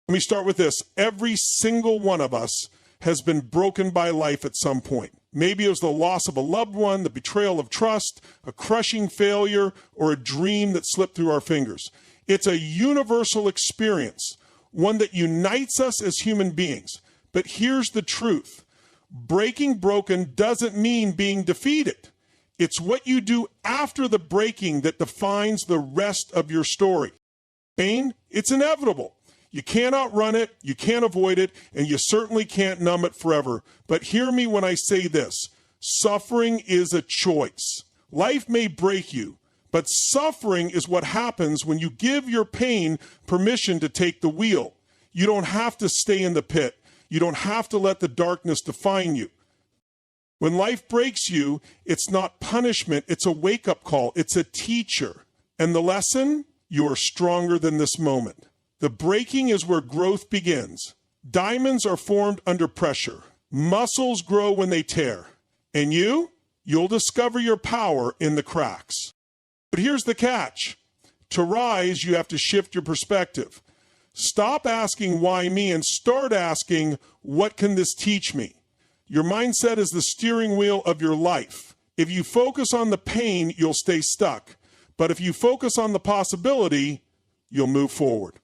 Let me start with this. Every single one of us has been broken by life at some point. Maybe it was the loss of a loved one, the betrayal of trust, a crushing failure, or a dream that slipped through our fingers. It's a universal experience, one that unites us as human beings. But here's the truth. Breaking broken doesn't mean being defeated. It's what you do after the breaking that defines the rest of your story. Pain, it's inevitable. You can't outrun it, you can't avoid it, and you certainly can't numb it forever. But hear me when I say this. Suffering is a choice. Life may break you, but suffering is what happens when you give your pain permission to take the wheel. You don't have to stay in the pit. You don't have to let the darkness define you. When life breaks you, it's not punishment, it's a wake-up call. It's a teacher. And the lesson? You are stronger than this moment. The breaking is where growth begins. Diamonds are formed under pressure. Muscles grow when they tear. And you'll discover your power in the cracks. But here's the catch. To rise, you have to shift your perspective. Stop asking why me and start asking, what can this teach me? Your mindset is the steering wheel of your life. If you focus on the pain, you'll stay stuck. But if you focus on the possibility, you'll move forward.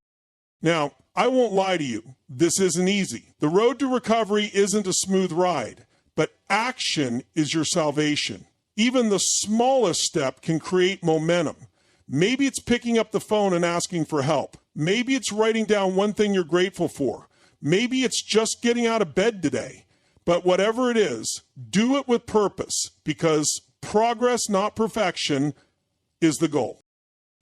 Now, I won't lie to you. This isn't easy. The road to recovery isn't a smooth ride, but action is your salvation. Even the smallest step can create momentum. Maybe it's picking up the phone and asking for help. Maybe it's writing down one thing you're grateful for. Maybe it's just getting out of bed today. But whatever it is, do it with purpose, because progress, not perfection, is the goal.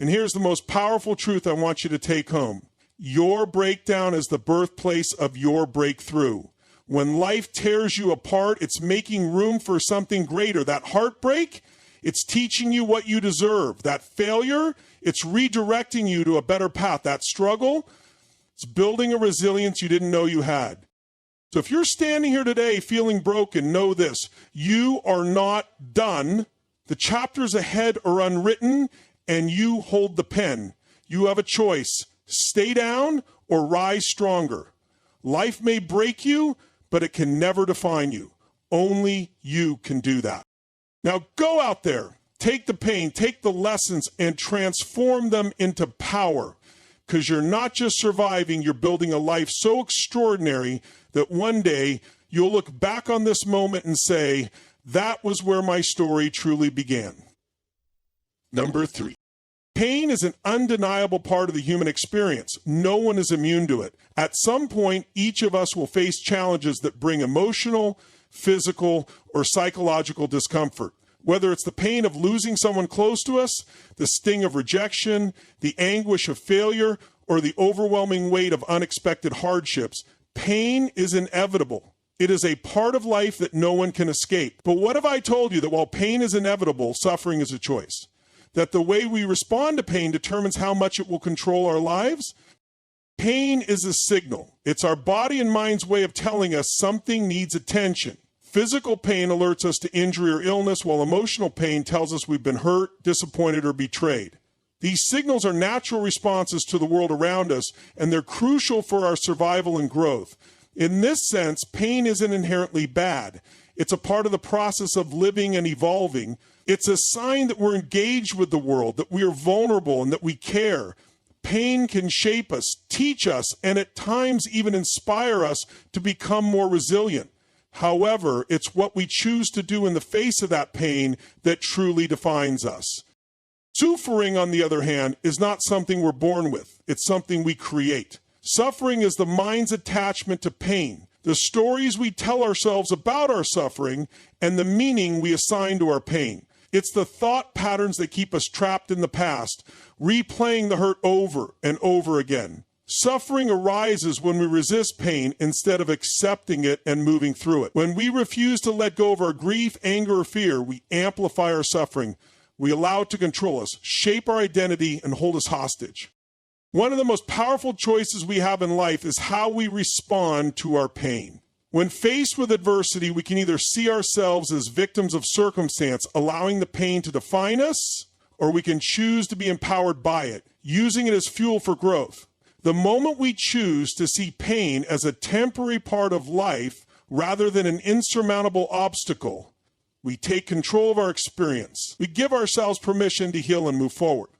And here's the most powerful truth I want you to take home. Your breakdown is the birthplace of your breakthrough. When life tears you apart, it's making room for something greater. That heartbreak, it's teaching you what you deserve. That failure, it's redirecting you to a better path. That struggle, it's building a resilience you didn't know you had. So if you're standing here today feeling broken, know this. You are not done. The chapters ahead are unwritten, and you hold the pen. You have a choice. Stay down or rise stronger. Life may break you, but it can never define you. Only you can do that. Now go out there, take the pain, take the lessons, and transform them into power. Because you're not just surviving, you're building a life so extraordinary that one day you'll look back on this moment and say, that was where my story truly began. Number 3. Pain is an undeniable part of the human experience. No one is immune to it. At some point, each of us will face challenges that bring emotional, physical, or psychological discomfort. Whether it's the pain of losing someone close to us, the sting of rejection, the anguish of failure, or the overwhelming weight of unexpected hardships, pain is inevitable. It is a part of life that no one can escape. But what if I told you that while pain is inevitable, suffering is a choice? That the way we respond to pain determines how much it will control our lives? Pain is a signal. It's our body and mind's way of telling us something needs attention. Physical pain alerts us to injury or illness, while emotional pain tells us we've been hurt, disappointed, or betrayed. These signals are natural responses to the world around us, and they're crucial for our survival and growth. In this sense, pain isn't inherently bad. It's a part of the process of living and evolving. It's a sign that we're engaged with the world, that we are vulnerable, and that we care. Pain can shape us, teach us, and at times even inspire us to become more resilient. However, it's what we choose to do in the face of that pain that truly defines us. Suffering, on the other hand, is not something we're born with. It's something we create. Suffering is the mind's attachment to pain, the stories we tell ourselves about our suffering, and the meaning we assign to our pain. It's the thought patterns that keep us trapped in the past, replaying the hurt over and over again. Suffering arises when we resist pain instead of accepting it and moving through it. When we refuse to let go of our grief, anger, or fear, we amplify our suffering. We allow it to control us, shape our identity, and hold us hostage. One of the most powerful choices we have in life is how we respond to our pain. When faced with adversity, we can either see ourselves as victims of circumstance, allowing the pain to define us, or we can choose to be empowered by it, using it as fuel for growth. The moment we choose to see pain as a temporary part of life rather than an insurmountable obstacle, we take control of our experience. We give ourselves permission to heal and move forward.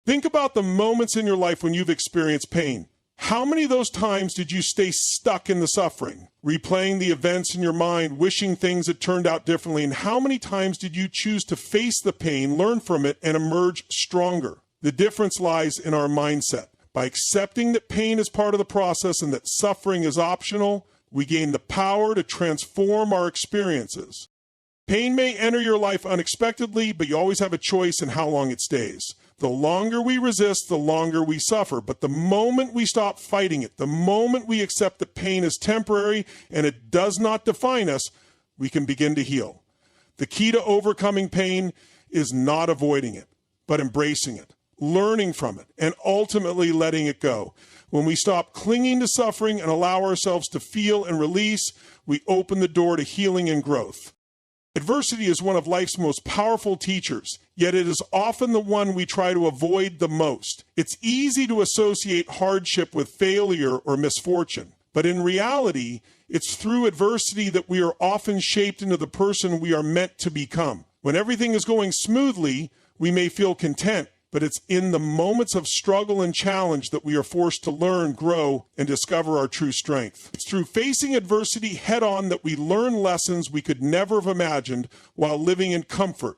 Think about the moments in your life when you've experienced pain. How many of those times did you stay stuck in the suffering, replaying the events in your mind, wishing things had turned out differently? And how many times did you choose to face the pain, learn from it, and emerge stronger? The difference lies in our mindset. By accepting that pain is part of the process and that suffering is optional, we gain the power to transform our experiences. Pain may enter your life unexpectedly, but you always have a choice in how long it stays. The longer we resist, the longer we suffer. But the moment we stop fighting it, the moment we accept that pain is temporary and it does not define us, we can begin to heal. The key to overcoming pain is not avoiding it, but embracing it, learning from it, and ultimately letting it go. When we stop clinging to suffering and allow ourselves to feel and release, we open the door to healing and growth. Adversity is one of life's most powerful teachers, yet it is often the one we try to avoid the most. It's easy to associate hardship with failure or misfortune, but in reality, it's through adversity that we are often shaped into the person we are meant to become. When everything is going smoothly, we may feel content, but it's in the moments of struggle and challenge that we are forced to learn, grow, and discover our true strength. It's through facing adversity head-on that we learn lessons we could never have imagined while living in comfort.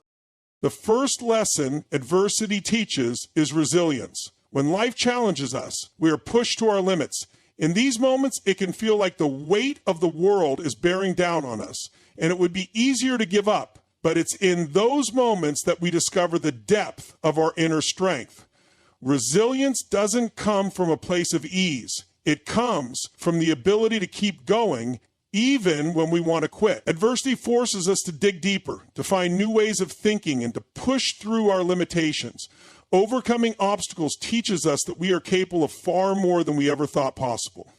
The first lesson adversity teaches is resilience. When life challenges us, we are pushed to our limits. In these moments, it can feel like the weight of the world is bearing down on us, and it would be easier to give up. But it's in those moments that we discover the depth of our inner strength. Resilience doesn't come from a place of ease. It comes from the ability to keep going even when we want to quit. Adversity forces us to dig deeper, to find new ways of thinking, and to push through our limitations. Overcoming obstacles teaches us that we are capable of far more than we ever thought possible.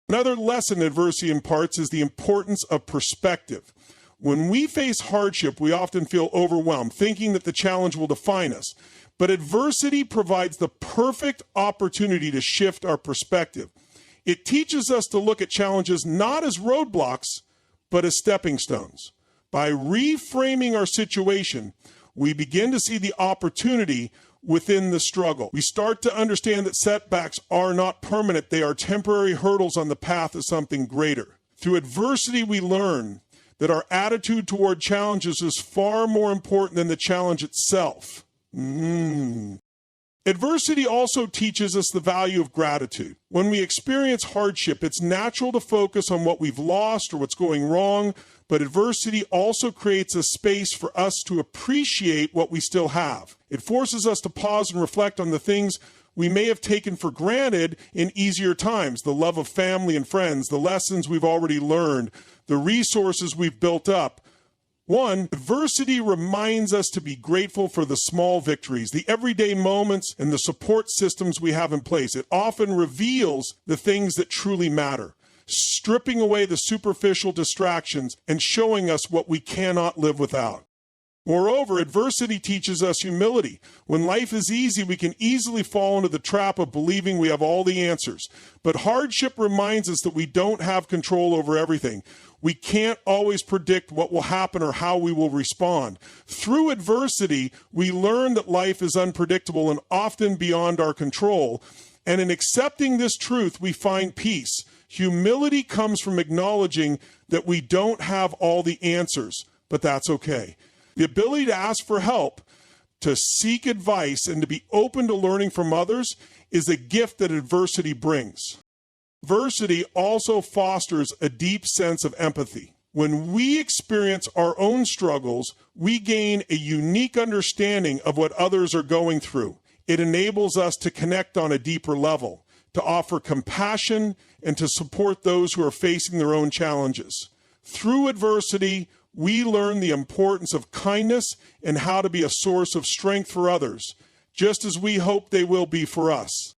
Another lesson adversity imparts is the importance of perspective. When we face hardship, we often feel overwhelmed, thinking that the challenge will define us. But adversity provides the perfect opportunity to shift our perspective. It teaches us to look at challenges not as roadblocks, but as stepping stones. By reframing our situation, we begin to see the opportunity within the struggle. We start to understand that setbacks are not permanent. They are temporary hurdles on the path to something greater. Through adversity, we learn that our attitude toward challenges is far more important than the challenge itself. Adversity also teaches us the value of gratitude. When we experience hardship, it's natural to focus on what we've lost or what's going wrong, but adversity also creates a space for us to appreciate what we still have. It forces us to pause and reflect on the things we may have taken for granted in easier times, the love of family and friends, the lessons we've already learned, the resources we've built up. One, adversity reminds us to be grateful for the small victories, the everyday moments, and the support systems we have in place. It often reveals the things that truly matter, stripping away the superficial distractions and showing us what we cannot live without. Moreover, adversity teaches us humility. When life is easy, we can easily fall into the trap of believing we have all the answers. But hardship reminds us that we don't have control over everything. We can't always predict what will happen or how we will respond. Through adversity, we learn that life is unpredictable and often beyond our control. And in accepting this truth, we find peace. Humility comes from acknowledging that we don't have all the answers, but that's okay. The ability to ask for help, to seek advice, and to be open to learning from others is a gift that adversity brings. Adversity also fosters a deep sense of empathy. When we experience our own struggles, we gain a unique understanding of what others are going through. It enables us to connect on a deeper level, to offer compassion, and to support those who are facing their own challenges. Through adversity, we learn the importance of kindness and how to be a source of strength for others, just as we hope they will be for us.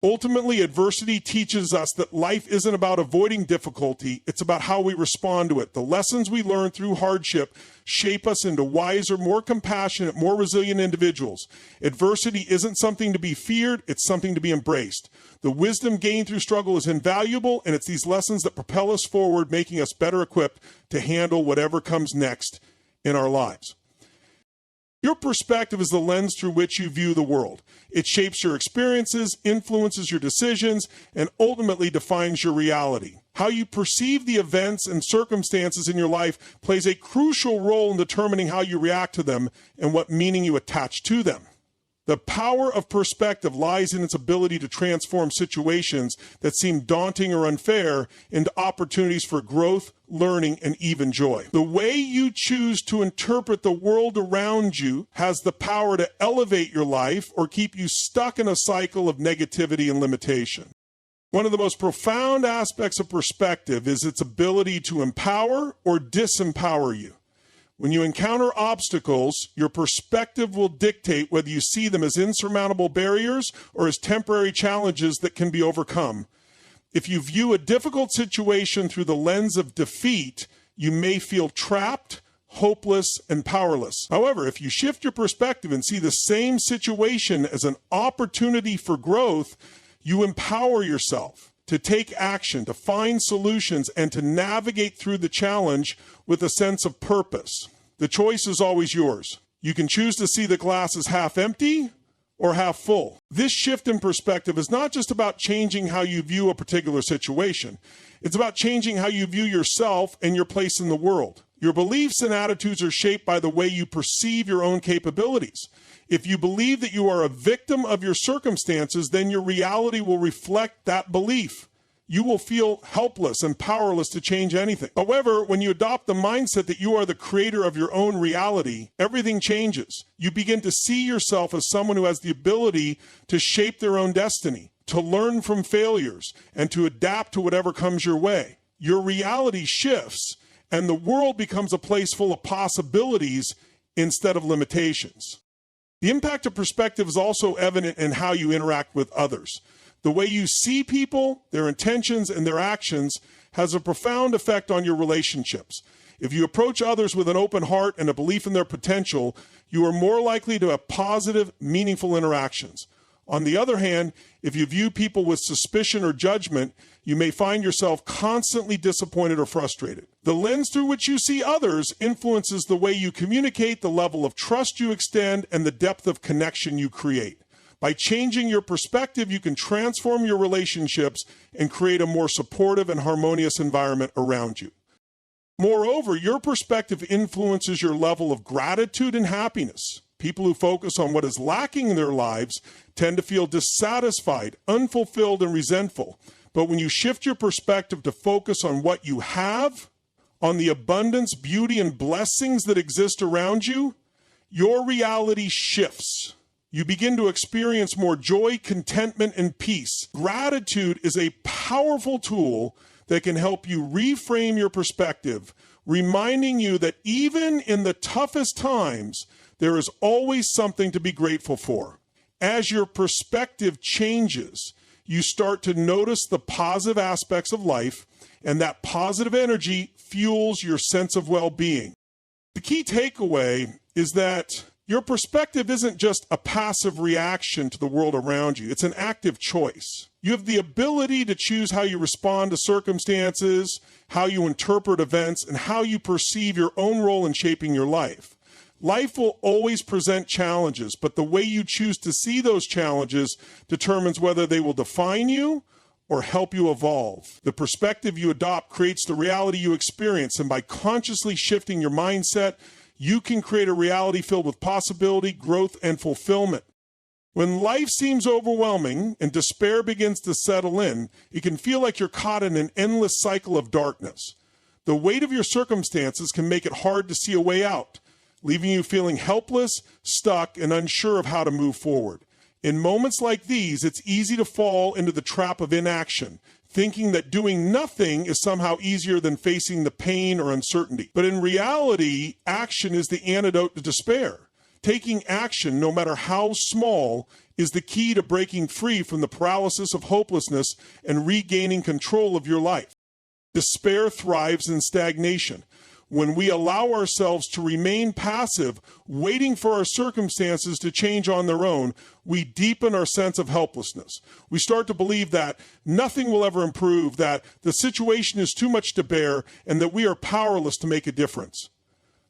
Ultimately, adversity teaches us that life isn't about avoiding difficulty, it's about how we respond to it. The lessons we learn through hardship shape us into wiser, more compassionate, more resilient individuals. Adversity isn't something to be feared, it's something to be embraced. The wisdom gained through struggle is invaluable, and it's these lessons that propel us forward, making us better equipped to handle whatever comes next in our lives. Your perspective is the lens through which you view the world. It shapes your experiences, influences your decisions, and ultimately defines your reality. How you perceive the events and circumstances in your life plays a crucial role in determining how you react to them and what meaning you attach to them. The power of perspective lies in its ability to transform situations that seem daunting or unfair into opportunities for growth, learning, and even joy. The way you choose to interpret the world around you has the power to elevate your life or keep you stuck in a cycle of negativity and limitation. One of the most profound aspects of perspective is its ability to empower or disempower you. When you encounter obstacles, your perspective will dictate whether you see them as insurmountable barriers or as temporary challenges that can be overcome. If you view a difficult situation through the lens of defeat, you may feel trapped, hopeless, and powerless. However, if you shift your perspective and see the same situation as an opportunity for growth, you empower yourself to take action, to find solutions, and to navigate through the challenge with a sense of purpose. The choice is always yours. You can choose to see the glass as half empty or half full. This shift in perspective is not just about changing how you view a particular situation. It's about changing how you view yourself and your place in the world. Your beliefs and attitudes are shaped by the way you perceive your own capabilities. If you believe that you are a victim of your circumstances, then your reality will reflect that belief. You will feel helpless and powerless to change anything. However, when you adopt the mindset that you are the creator of your own reality, everything changes. You begin to see yourself as someone who has the ability to shape their own destiny, to learn from failures, and to adapt to whatever comes your way. Your reality shifts, and the world becomes a place full of possibilities instead of limitations. The impact of perspective is also evident in how you interact with others. The way you see people, their intentions, and their actions has a profound effect on your relationships. If you approach others with an open heart and a belief in their potential, you are more likely to have positive, meaningful interactions. On the other hand, if you view people with suspicion or judgment, you may find yourself constantly disappointed or frustrated. The lens through which you see others influences the way you communicate, the level of trust you extend, and the depth of connection you create. By changing your perspective, you can transform your relationships and create a more supportive and harmonious environment around you. Moreover, your perspective influences your level of gratitude and happiness. People who focus on what is lacking in their lives tend to feel dissatisfied, unfulfilled, and resentful. But when you shift your perspective to focus on what you have, on the abundance, beauty, and blessings that exist around you, your reality shifts. You begin to experience more joy, contentment, and peace. Gratitude is a powerful tool that can help you reframe your perspective, reminding you that even in the toughest times, there is always something to be grateful for. As your perspective changes, you start to notice the positive aspects of life, and that positive energy fuels your sense of well-being. The key takeaway is that your perspective isn't just a passive reaction to the world around you. It's an active choice. You have the ability to choose how you respond to circumstances, how you interpret events, and how you perceive your own role in shaping your life. Life will always present challenges, but the way you choose to see those challenges determines whether they will define you or help you evolve. The perspective you adopt creates the reality you experience, and by consciously shifting your mindset, you can create a reality filled with possibility, growth, and fulfillment. When life seems overwhelming and despair begins to settle in, it can feel like you're caught in an endless cycle of darkness. The weight of your circumstances can make it hard to see a way out, leaving you feeling helpless, stuck, and unsure of how to move forward. In moments like these, it's easy to fall into the trap of inaction, thinking that doing nothing is somehow easier than facing the pain or uncertainty. But in reality, action is the antidote to despair. Taking action, no matter how small, is the key to breaking free from the paralysis of hopelessness and regaining control of your life. Despair thrives in stagnation. When we allow ourselves to remain passive, waiting for our circumstances to change on their own, we deepen our sense of helplessness. We start to believe that nothing will ever improve, that the situation is too much to bear, and that we are powerless to make a difference.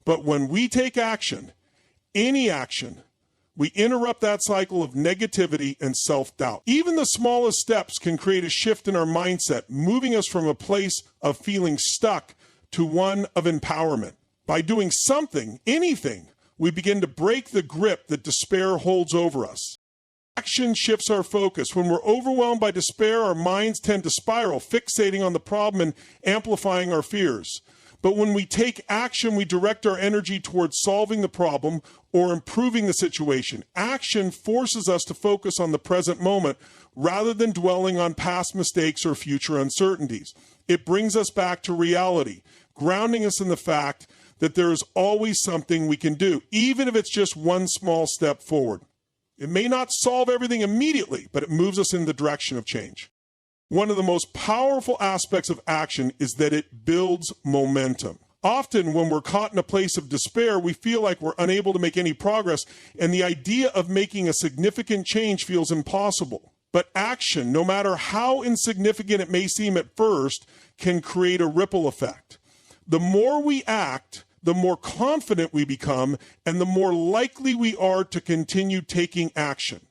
But when we take action, any action, we interrupt that cycle of negativity and self-doubt. Even the smallest steps can create a shift in our mindset, moving us from a place of feeling stuck to one of empowerment. By doing something, anything, we begin to break the grip that despair holds over us. Action shifts our focus. When we're overwhelmed by despair, our minds tend to spiral, fixating on the problem and amplifying our fears. But when we take action, we direct our energy towards solving the problem or improving the situation. Action forces us to focus on the present moment rather than dwelling on past mistakes or future uncertainties. It brings us back to reality, grounding us in the fact that there is always something we can do, even if it's just one small step forward. It may not solve everything immediately, but it moves us in the direction of change. One of the most powerful aspects of action is that it builds momentum. Often when we're caught in a place of despair, we feel like we're unable to make any progress, and the idea of making a significant change feels impossible. But action, no matter how insignificant it may seem at first, can create a ripple effect. The more we act, the more confident we become, and the more likely we are to continue taking action.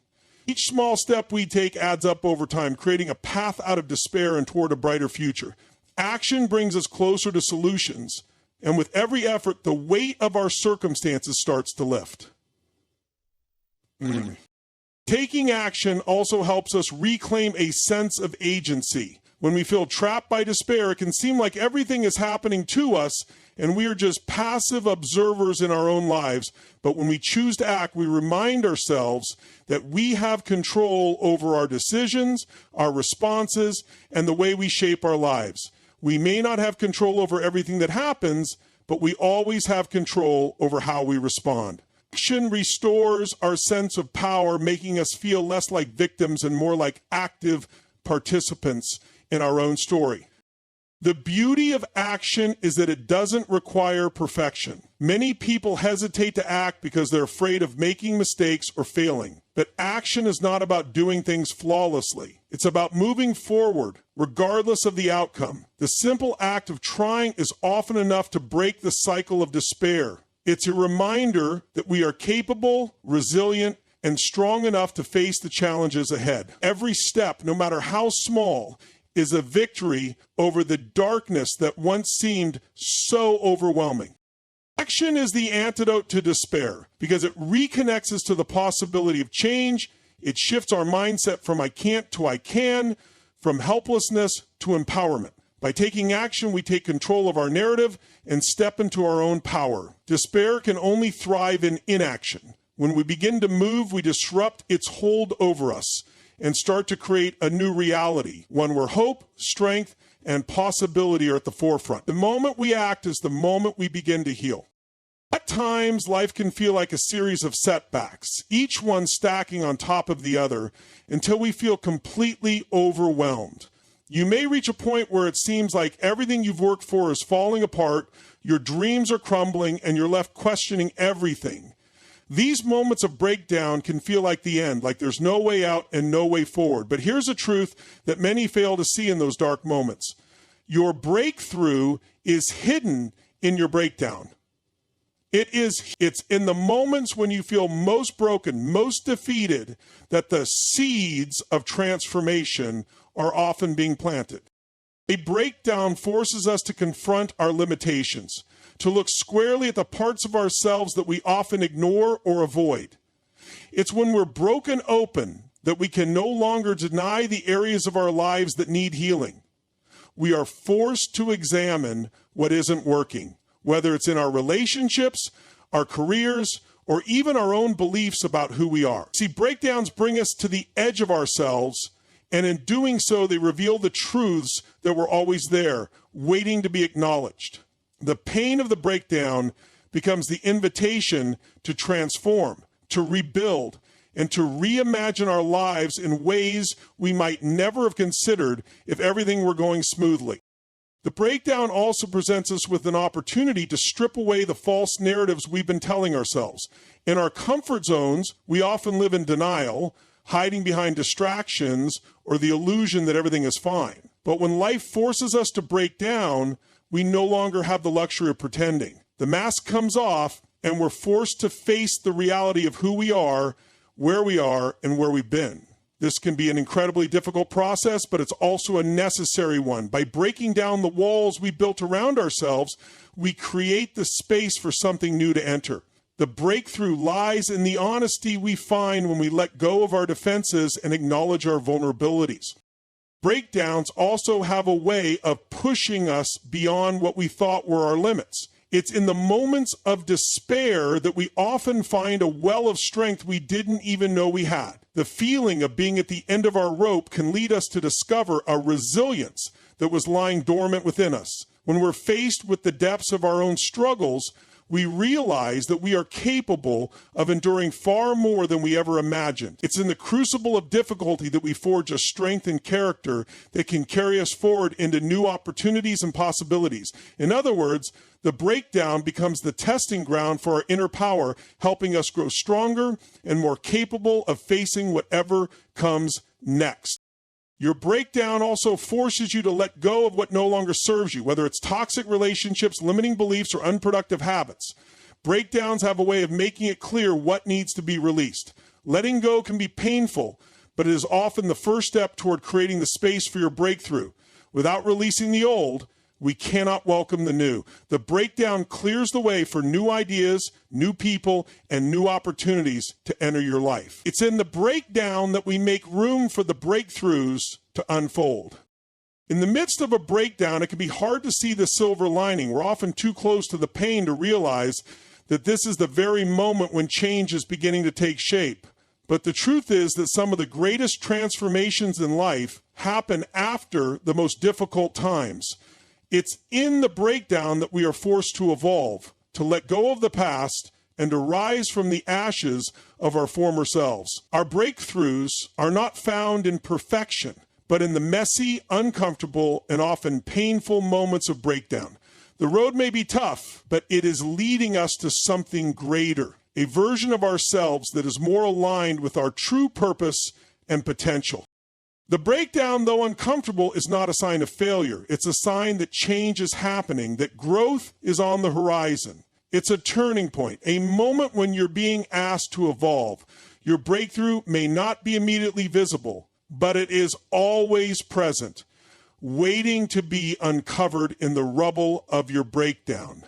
Each small step we take adds up over time, creating a path out of despair and toward a brighter future. Action brings us closer to solutions, and with every effort, the weight of our circumstances starts to lift. Taking action also helps us reclaim a sense of agency. When we feel trapped by despair, it can seem like everything is happening to us and we are just passive observers in our own lives. But when we choose to act, we remind ourselves that we have control over our decisions, our responses, and the way we shape our lives. We may not have control over everything that happens, but we always have control over how we respond. Action restores our sense of power, making us feel less like victims and more like active participants in our own story. The beauty of action is that it doesn't require perfection. Many people hesitate to act because they're afraid of making mistakes or failing. But action is not about doing things flawlessly. It's about moving forward, regardless of the outcome. The simple act of trying is often enough to break the cycle of despair. It's a reminder that we are capable, resilient, and strong enough to face the challenges ahead. Every step, no matter how small, is a victory over the darkness that once seemed so overwhelming. Action is the antidote to despair because it reconnects us to the possibility of change. It shifts our mindset from I can't to I can, from helplessness to empowerment. By taking action, we take control of our narrative and step into our own power. Despair can only thrive in inaction. When we begin to move, we disrupt its hold over us and start to create a new reality, one where hope, strength, and possibility are at the forefront. The moment we act is the moment we begin to heal. At times, life can feel like a series of setbacks, each one stacking on top of the other until we feel completely overwhelmed. You may reach a point where it seems like everything you've worked for is falling apart, your dreams are crumbling, and you're left questioning everything. These moments of breakdown can feel like the end, like there's no way out and no way forward. But here's a truth that many fail to see in those dark moments. Your breakthrough is hidden in your breakdown. It's in the moments when you feel most broken, most defeated, that the seeds of transformation are often being planted. A breakdown forces us to confront our limitations, to look squarely at the parts of ourselves that we often ignore or avoid. It's when we're broken open that we can no longer deny the areas of our lives that need healing. We are forced to examine what isn't working, whether it's in our relationships, our careers, or even our own beliefs about who we are. See, breakdowns bring us to the edge of ourselves, and in doing so, they reveal the truths that were always there, waiting to be acknowledged. The pain of the breakdown becomes the invitation to transform, to rebuild, and to reimagine our lives in ways we might never have considered if everything were going smoothly. The breakdown also presents us with an opportunity to strip away the false narratives we've been telling ourselves. In our comfort zones, we often live in denial, hiding behind distractions or the illusion that everything is fine. But when life forces us to break down, we no longer have the luxury of pretending. The mask comes off, and we're forced to face the reality of who we are, where we are, and where we've been. This can be an incredibly difficult process, but it's also a necessary one. By breaking down the walls we built around ourselves, we create the space for something new to enter. The breakthrough lies in the honesty we find when we let go of our defenses and acknowledge our vulnerabilities. Breakdowns also have a way of pushing us beyond what we thought were our limits. It's in the moments of despair that we often find a well of strength we didn't even know we had. The feeling of being at the end of our rope can lead us to discover a resilience that was lying dormant within us. When we're faced with the depths of our own struggles, we realize that we are capable of enduring far more than we ever imagined. It's in the crucible of difficulty that we forge a strength and character that can carry us forward into new opportunities and possibilities. In other words, the breakdown becomes the testing ground for our inner power, helping us grow stronger and more capable of facing whatever comes next. Your breakdown also forces you to let go of what no longer serves you, whether it's toxic relationships, limiting beliefs, or unproductive habits. Breakdowns have a way of making it clear what needs to be released. Letting go can be painful, but it is often the first step toward creating the space for your breakthrough. Without releasing the old, we cannot welcome the new. The breakdown clears the way for new ideas, new people, and new opportunities to enter your life. It's in the breakdown that we make room for the breakthroughs to unfold. In the midst of a breakdown, it can be hard to see the silver lining. We're often too close to the pain to realize that this is the very moment when change is beginning to take shape. But the truth is that some of the greatest transformations in life happen after the most difficult times. It's in the breakdown that we are forced to evolve, to let go of the past, and to rise from the ashes of our former selves. Our breakthroughs are not found in perfection, but in the messy, uncomfortable, and often painful moments of breakdown. The road may be tough, but it is leading us to something greater, a version of ourselves that is more aligned with our true purpose and potential. The breakdown, though uncomfortable, is not a sign of failure. It's a sign that change is happening, that growth is on the horizon. It's a turning point, a moment when you're being asked to evolve. Your breakthrough may not be immediately visible, but it is always present, waiting to be uncovered in the rubble of your breakdown.